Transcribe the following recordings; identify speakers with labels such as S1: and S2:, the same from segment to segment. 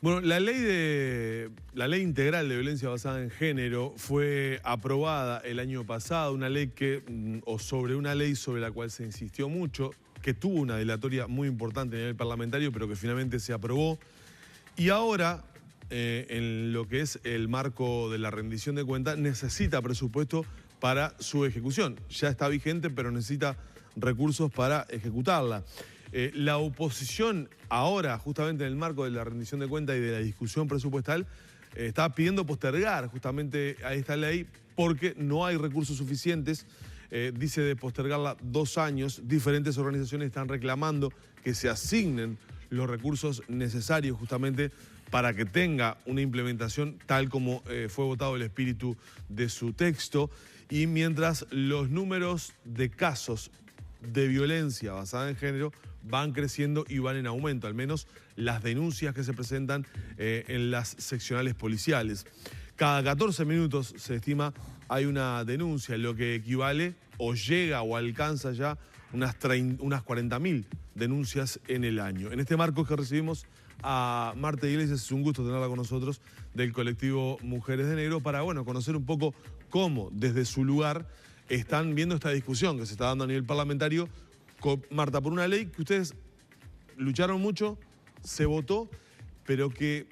S1: Bueno, la ley integral de violencia basada en género fue aprobada el año pasado, una ley sobre una ley sobre la cual se insistió mucho, que tuvo una dilatoria muy importante a nivel parlamentario, pero que finalmente se aprobó. Y ahora, en lo que es el marco de la rendición de cuentas, necesita presupuesto para su ejecución. Ya está vigente, pero necesita recursos para ejecutarla. La oposición ahora, justamente en el marco de la rendición de cuentas y de la discusión presupuestal, está pidiendo postergar justamente a esta ley porque no hay recursos suficientes. Dice de postergarla 2 años. Diferentes organizaciones están reclamando que se asignen los recursos necesarios justamente para que tenga una implementación tal como fue votado el espíritu de su texto. Y mientras los números de casos de violencia basada en género van creciendo y van en aumento, al menos las denuncias que se presentan en las seccionales policiales. Cada 14 minutos se estima hay una denuncia, lo que equivale o llega o alcanza ya unas 40.000 denuncias en el año. En este marco es que recibimos a Marta Iglesias, es un gusto tenerla con nosotros, del colectivo Mujeres de Negro, para conocer un poco cómo desde su lugar están viendo esta discusión que se está dando a nivel parlamentario, Marta, por una ley que ustedes lucharon mucho, se votó, pero que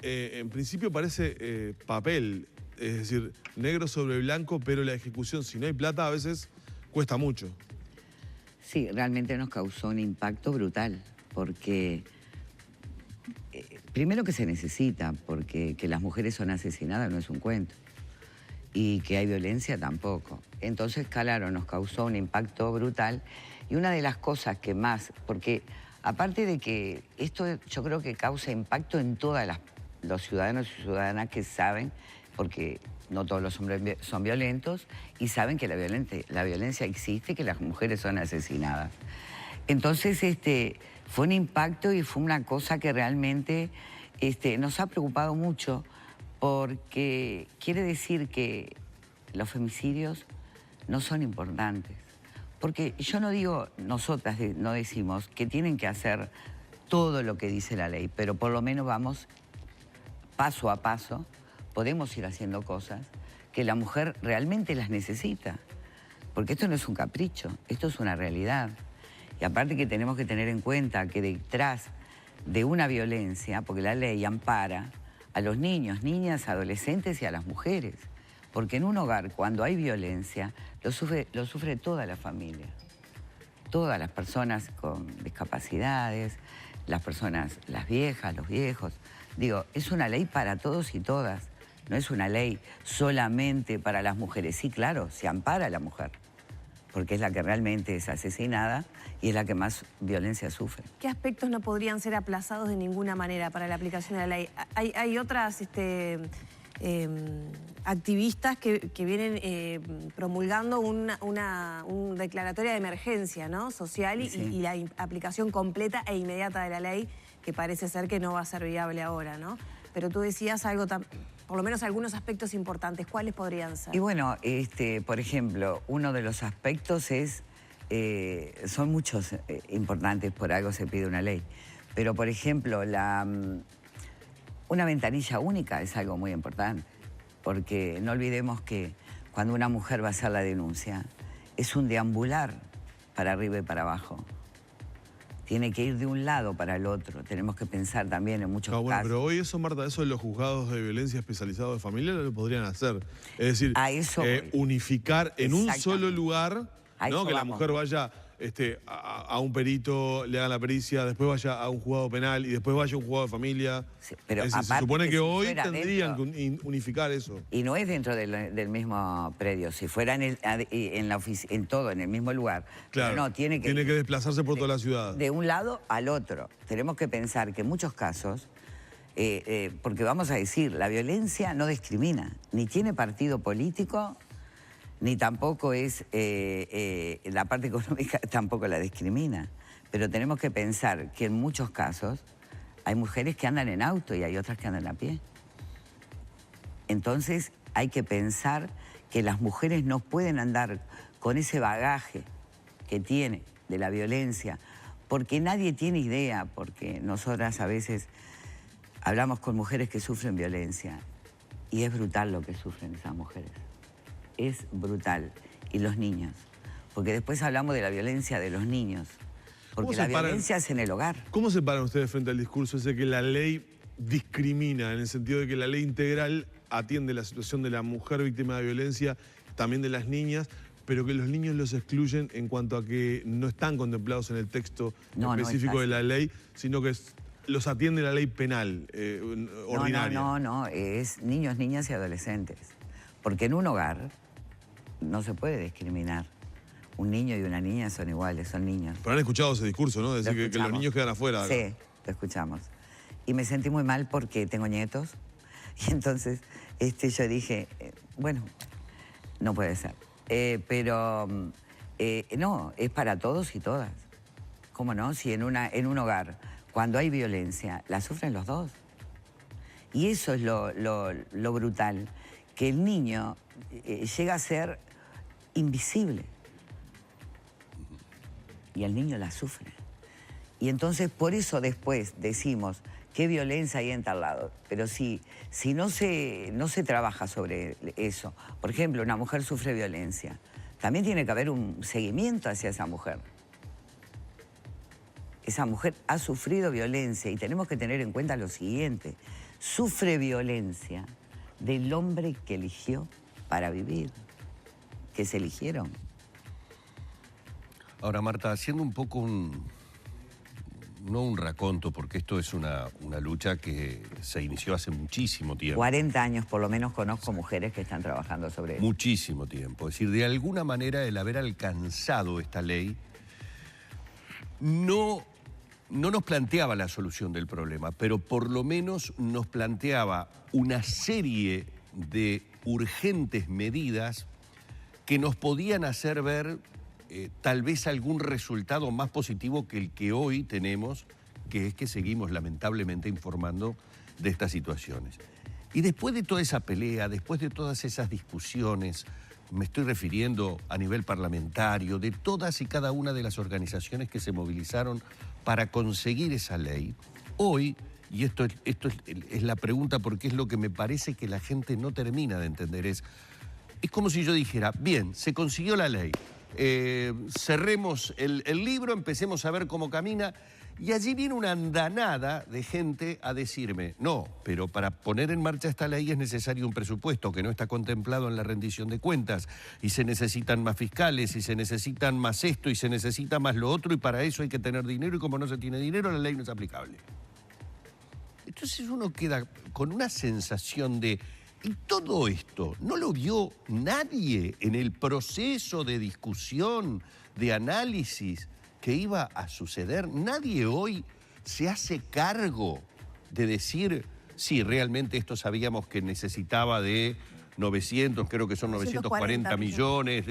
S1: en principio parece papel, es decir, negro sobre blanco, pero la ejecución, si no hay plata, a veces cuesta mucho.
S2: Sí, realmente nos causó un impacto brutal, porque primero que se necesita, porque que las mujeres son asesinadas no es un cuento, y que hay violencia tampoco. Entonces, claro, nos causó un impacto brutal, y una de las cosas que más, porque aparte de que esto yo creo que causa impacto en todos los ciudadanos y ciudadanas que saben, porque no todos los hombres son violentos, y saben que la violencia existe y que las mujeres son asesinadas. Entonces, fue un impacto y fue una cosa que realmente nos ha preocupado mucho, porque quiere decir que los femicidios no son importantes. Porque yo no digo, nosotras no decimos que tienen que hacer todo lo que dice la ley, pero por lo menos vamos paso a paso, podemos ir haciendo cosas que la mujer realmente las necesita. Porque esto no es un capricho, esto es una realidad. Y aparte que tenemos que tener en cuenta que detrás de una violencia, porque la ley ampara a los niños, niñas, adolescentes y a las mujeres. Porque en un hogar, cuando hay violencia, lo sufre toda la familia. Todas las personas con discapacidades, las personas, las viejas, los viejos. Digo, es una ley para todos y todas. No es una ley solamente para las mujeres. Sí, claro, se ampara a la mujer, porque es la que realmente es asesinada y es la que más violencia sufre.
S3: ¿Qué aspectos no podrían ser aplazados de ninguna manera para la aplicación de la ley? Hay otras activistas que vienen promulgando una declaratoria de emergencia, ¿no?, social,
S2: Sí.
S3: y la aplicación completa e inmediata de la ley, que parece ser que no va a ser viable ahora, ¿no? Pero tú decías algo, por lo menos algunos aspectos importantes. ¿Cuáles podrían ser?
S2: Y bueno, por ejemplo, uno de los aspectos es, son muchos importantes, por algo se pide una ley. Pero, por ejemplo, una ventanilla única es algo muy importante, porque no olvidemos que cuando una mujer va a hacer la denuncia, es un deambular para arriba y para abajo. Tiene que ir de un lado para el otro. Tenemos que pensar también en muchos casos.
S1: Pero hoy eso, Marta, eso los juzgados de violencia especializados de familia lo podrían hacer. Es decir, unificar en un solo lugar, ¿no? Que la mujer vaya a un perito, le hagan la pericia, después vaya a un juzgado penal y después vaya a un juzgado de familia.
S2: Sí, pero
S1: se supone que hoy tendrían que unificar eso.
S2: Y no es dentro del mismo predio. Si fuera en todo, en el mismo lugar.
S1: Claro,
S2: no, tiene que
S1: desplazarse por toda la ciudad.
S2: De un lado al otro. Tenemos que pensar que en muchos casos, porque vamos a decir, la violencia no discrimina, ni tiene partido político, ni tampoco es, la parte económica tampoco la discrimina. Pero tenemos que pensar que en muchos casos hay mujeres que andan en auto y hay otras que andan a pie. Entonces hay que pensar que las mujeres no pueden andar con ese bagaje que tiene de la violencia, porque nadie tiene idea, porque nosotras a veces hablamos con mujeres que sufren violencia y es brutal lo que sufren esas mujeres. Es brutal. Y los niños. Porque después hablamos de la violencia de los niños. Porque la violencia es en el hogar.
S1: ¿Cómo se paran ustedes frente al discurso ese que la ley discrimina, en el sentido de que la ley integral atiende la situación de la mujer víctima de violencia, también de las niñas, pero que los niños los excluyen en cuanto a que no están contemplados en el texto específico de la ley, sino que los atiende la ley penal ordinaria?
S2: No, es niños, niñas y adolescentes. Porque en un hogar no se puede discriminar. Un niño y una niña son iguales, son niños.
S1: Pero han escuchado ese discurso, ¿no? Decir que los niños quedan afuera.
S2: Sí, lo escuchamos. Y me sentí muy mal porque tengo nietos. Y entonces yo dije, bueno, no puede ser. Pero no, es para todos y todas. ¿Cómo no? Si en un hogar, cuando hay violencia, la sufren los dos. Y eso es lo brutal, que el niño llega a ser invisible. Y el niño la sufre. Y entonces por eso después decimos qué violencia hay en tal lado. Pero si no se trabaja sobre eso, por ejemplo, una mujer sufre violencia, también tiene que haber un seguimiento hacia esa mujer. Esa mujer ha sufrido violencia y tenemos que tener en cuenta lo siguiente. Sufre violencia del hombre que eligió para vivir, que se eligieron.
S4: Ahora, Marta, haciendo un poco no un raconto, porque esto es una lucha que se inició hace muchísimo tiempo.
S2: 40 años por lo menos conozco mujeres que están trabajando sobre eso.
S4: Muchísimo tiempo. Es decir, de alguna manera el haber alcanzado esta ley no nos planteaba la solución del problema, pero por lo menos nos planteaba una serie de urgentes medidas que nos podían hacer ver tal vez algún resultado más positivo que el que hoy tenemos, que es que seguimos lamentablemente informando de estas situaciones. Y después de toda esa pelea, después de todas esas discusiones, me estoy refiriendo a nivel parlamentario, de todas y cada una de las organizaciones que se movilizaron para conseguir esa ley, hoy, y esto es la pregunta porque es lo que me parece que la gente no termina de entender, es como si yo dijera, bien, se consiguió la ley, cerremos el libro, empecemos a ver cómo camina, y allí viene una andanada de gente a decirme, no, pero para poner en marcha esta ley es necesario un presupuesto que no está contemplado en la rendición de cuentas, y se necesitan más fiscales, y se necesitan más esto, y se necesita más lo otro, y para eso hay que tener dinero, y como no se tiene dinero, la ley no es aplicable. Entonces uno queda con una sensación de... Y todo esto no lo vio nadie en el proceso de discusión, de análisis que iba a suceder. Nadie hoy se hace cargo de decir, sí, realmente esto sabíamos que necesitaba de 900, creo que son 940 millones,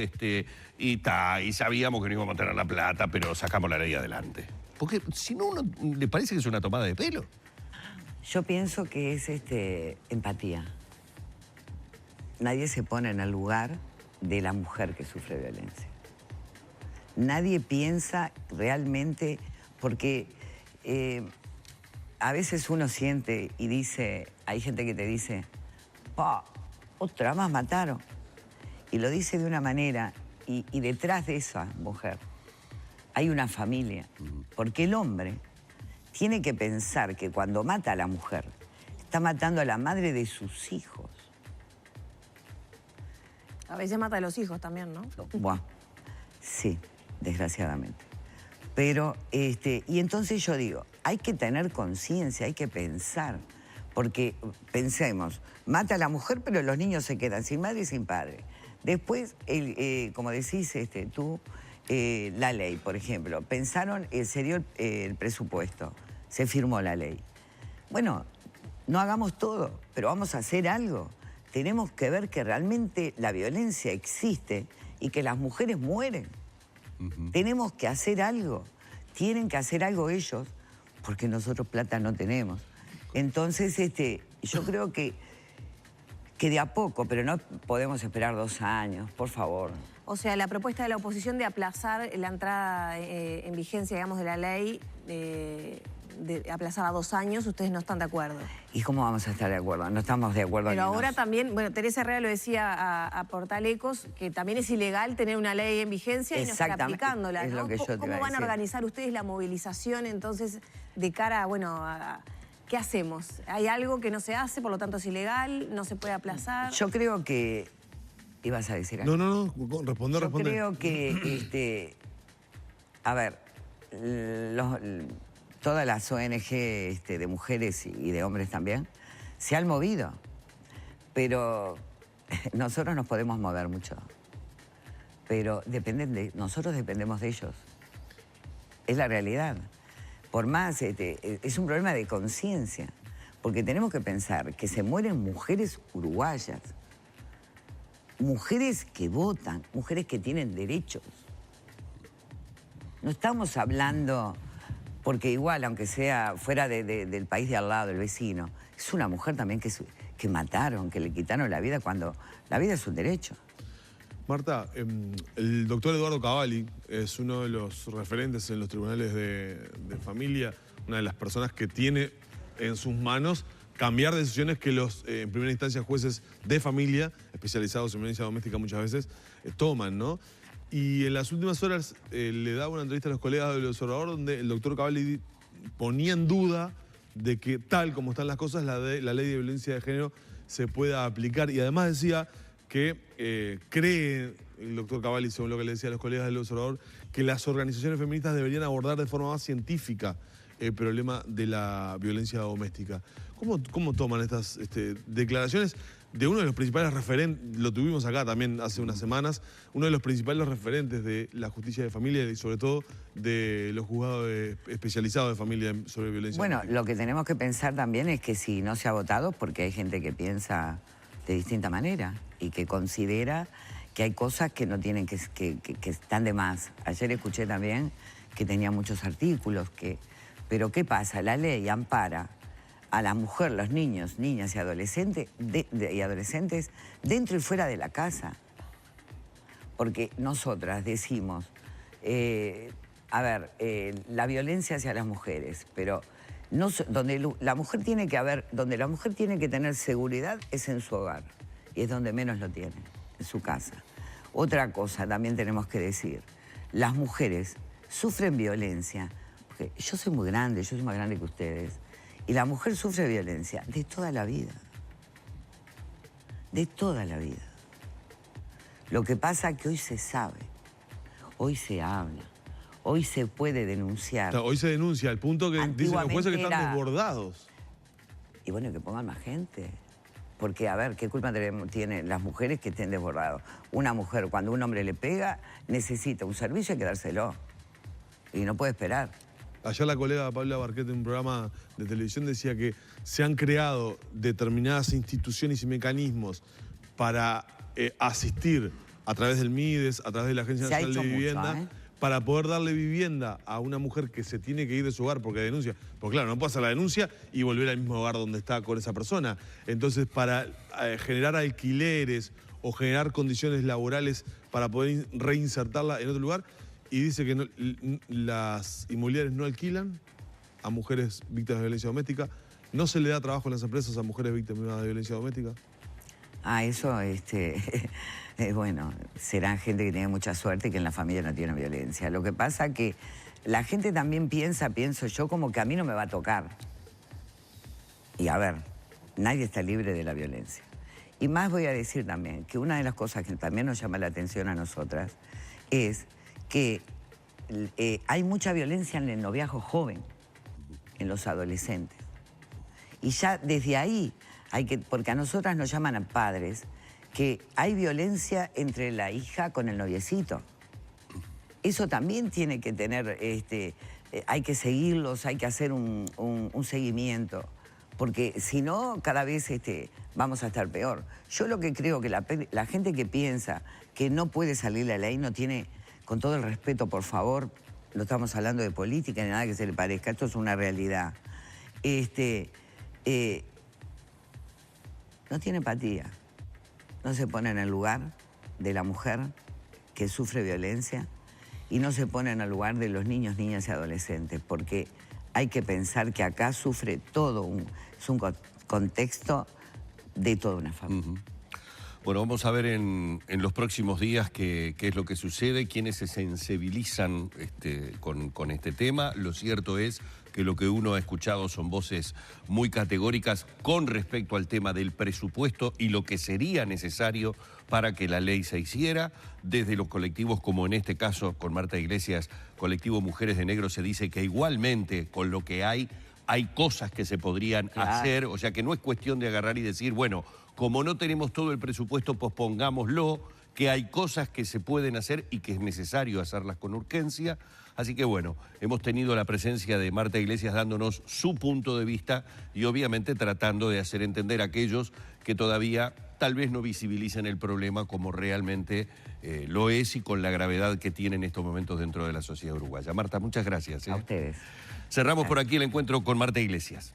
S4: y sabíamos que no íbamos a tener la plata, pero sacamos la ley adelante. Porque si no, uno le parece que es una tomada de pelo.
S2: Yo pienso que es empatía. Nadie se pone en el lugar de la mujer que sufre violencia. Nadie piensa realmente, porque a veces uno siente y dice, hay gente que te dice, pa, otra más mataron. Y lo dice de una manera, y detrás de esa mujer hay una familia. Porque el hombre tiene que pensar que cuando mata a la mujer, está matando a la madre de sus hijos.
S3: A veces mata a los hijos también, ¿no?
S2: Buah, sí, desgraciadamente. Pero, y entonces yo digo, hay que tener conciencia, hay que pensar. Porque pensemos, mata a la mujer, pero los niños se quedan sin madre y sin padre. Después, como decís tú, la ley, por ejemplo. Pensaron, se dio el presupuesto, se firmó la ley. Bueno, no hagamos todo, pero vamos a hacer algo. Tenemos que ver que realmente la violencia existe y que las mujeres mueren. Tenemos que hacer algo. Tienen que hacer algo ellos, porque nosotros plata no tenemos. Entonces, yo creo que de a poco, pero no podemos esperar 2 años, por favor.
S3: O sea, la propuesta de la oposición de aplazar la entrada en vigencia, digamos, de la ley de aplazar a 2 años, ustedes no están de acuerdo.
S2: ¿Y cómo vamos a estar de acuerdo? No estamos de acuerdo.
S3: Pero
S2: ni
S3: ahora
S2: nos-
S3: también, bueno, Teresa Herrera lo decía a Portal Ecos, que también es ilegal tener una ley en vigencia y no estar
S2: Exactamente,
S3: aplicándola,
S2: es
S3: ¿no?
S2: lo que yo te iba
S3: ¿Cómo
S2: a
S3: van a
S2: decir.
S3: organizar ustedes la movilización entonces de cara, bueno, a qué hacemos? ¿Hay algo que no se hace, por lo tanto es ilegal, no se puede aplazar?
S2: Yo creo que... ¿Ibas a decir algo?
S1: No, responde.
S2: Yo creo que, a ver, todas las ONG de mujeres y de hombres también se han movido, pero nosotros nos podemos mover mucho, pero nosotros dependemos de ellos. Es la realidad. Por más, es un problema de conciencia, porque tenemos que pensar que se mueren mujeres uruguayas, mujeres que votan, mujeres que tienen derechos. No estamos hablando, porque igual, aunque sea fuera del país de al lado, el vecino, es una mujer también que mataron, que le quitaron la vida cuando la vida es un derecho.
S1: Marta, el doctor Eduardo Cavalli es uno de los referentes en los tribunales de familia, una de las personas que tiene en sus manos cambiar decisiones que los, en primera instancia, jueces de familia, especializados en violencia doméstica muchas veces, toman, ¿no? Y en las últimas horas le daba una entrevista a los colegas del Observador donde el doctor Cavalli ponía en duda de que tal como están las cosas, la ley de violencia de género se pueda aplicar. Y además decía que cree el doctor Cavalli, según lo que le decía a los colegas del Observador, que las organizaciones feministas deberían abordar de forma más científica el problema de la violencia doméstica. ¿Cómo toman estas declaraciones de uno de los principales referentes, lo tuvimos acá también hace unas semanas, uno de los principales referentes de la justicia de familia y sobre todo de los juzgados especializados de familia sobre violencia doméstica?
S2: Bueno, lo que tenemos que pensar también es que si no se ha votado, porque hay gente que piensa de distinta manera y que considera que hay cosas que no tienen que están de más. Ayer escuché también que tenía muchos artículos pero ¿qué pasa? La ley ampara a la mujer, los niños, niñas y adolescentes, dentro y fuera de la casa. Porque nosotras decimos, la violencia hacia las mujeres, pero donde la mujer tiene que tener seguridad es en su hogar, y es donde menos lo tiene, en su casa. Otra cosa también tenemos que decir, las mujeres sufren violencia, porque yo soy muy grande, yo soy más grande que ustedes, y la mujer sufre violencia de toda la vida. De toda la vida. Lo que pasa es que hoy se sabe, hoy se habla, hoy se puede denunciar.
S1: O sea, hoy se denuncia, al punto que dicen los jueces que están
S2: Antiguamente
S1: desbordados.
S2: Y bueno, que pongan más gente. Porque, a ver, ¿qué culpa tienen las mujeres que estén desbordados? Una mujer, cuando un hombre le pega, necesita un servicio y hay que dárselo. Y no puede esperar.
S1: Ayer la colega Paula Barquete en un programa de televisión decía que se han creado determinadas instituciones y mecanismos para asistir a través del MIDES, a través de la Agencia
S2: Se ha
S1: Nacional de
S2: hecho
S1: Vivienda,
S2: mucho,
S1: para poder darle vivienda a una mujer que se tiene que ir de su hogar porque denuncia. Porque claro, no puede hacer la denuncia y volver al mismo hogar donde está con esa persona. Entonces, para generar alquileres o generar condiciones laborales para poder reinsertarla en otro lugar, y dice que las inmobiliarias no alquilan a mujeres víctimas de violencia doméstica, no se le da trabajo en las empresas a mujeres víctimas de violencia doméstica.
S2: Eso, bueno, será gente que tiene mucha suerte y que en la familia no tiene violencia. Lo que pasa es que la gente también pienso yo, como que a mí no me va a tocar. Y a ver, nadie está libre de la violencia. Y más voy a decir también que una de las cosas que también nos llama la atención a nosotras es que hay mucha violencia en el noviazgo joven, en los adolescentes. Y ya desde ahí porque a nosotras nos llaman a padres, que hay violencia entre la hija con el noviecito. Eso también tiene que tener, hay que seguirlos, hay que hacer un seguimiento, porque si no, cada vez vamos a estar peor. Yo lo que creo que la gente que piensa que no puede salir la ley no tiene, con todo el respeto, por favor, no estamos hablando de política ni nada que se le parezca, esto es una realidad. No tiene empatía, no se pone en el lugar de la mujer que sufre violencia y no se pone en el lugar de los niños, niñas y adolescentes, porque hay que pensar que acá sufre es un contexto de toda una familia.
S4: Bueno, vamos a ver en los próximos días qué es lo que sucede, quiénes se sensibilizan con este tema. Lo cierto es que lo que uno ha escuchado son voces muy categóricas con respecto al tema del presupuesto y lo que sería necesario para que la ley se hiciera. Desde los colectivos, como en este caso con Marta Iglesias, colectivo Mujeres de Negro, se dice que igualmente con lo que hay cosas que se podrían hacer, o sea que no es cuestión de agarrar y decir, bueno, como no tenemos todo el presupuesto, pospongámoslo, que hay cosas que se pueden hacer y que es necesario hacerlas con urgencia. Así que bueno, hemos tenido la presencia de Marta Iglesias dándonos su punto de vista y obviamente tratando de hacer entender a aquellos que todavía tal vez no visibilicen el problema como realmente lo es y con la gravedad que tiene en estos momentos dentro de la sociedad uruguaya. Marta, muchas gracias.
S2: A ustedes.
S4: Cerramos por aquí el encuentro con Marta Iglesias.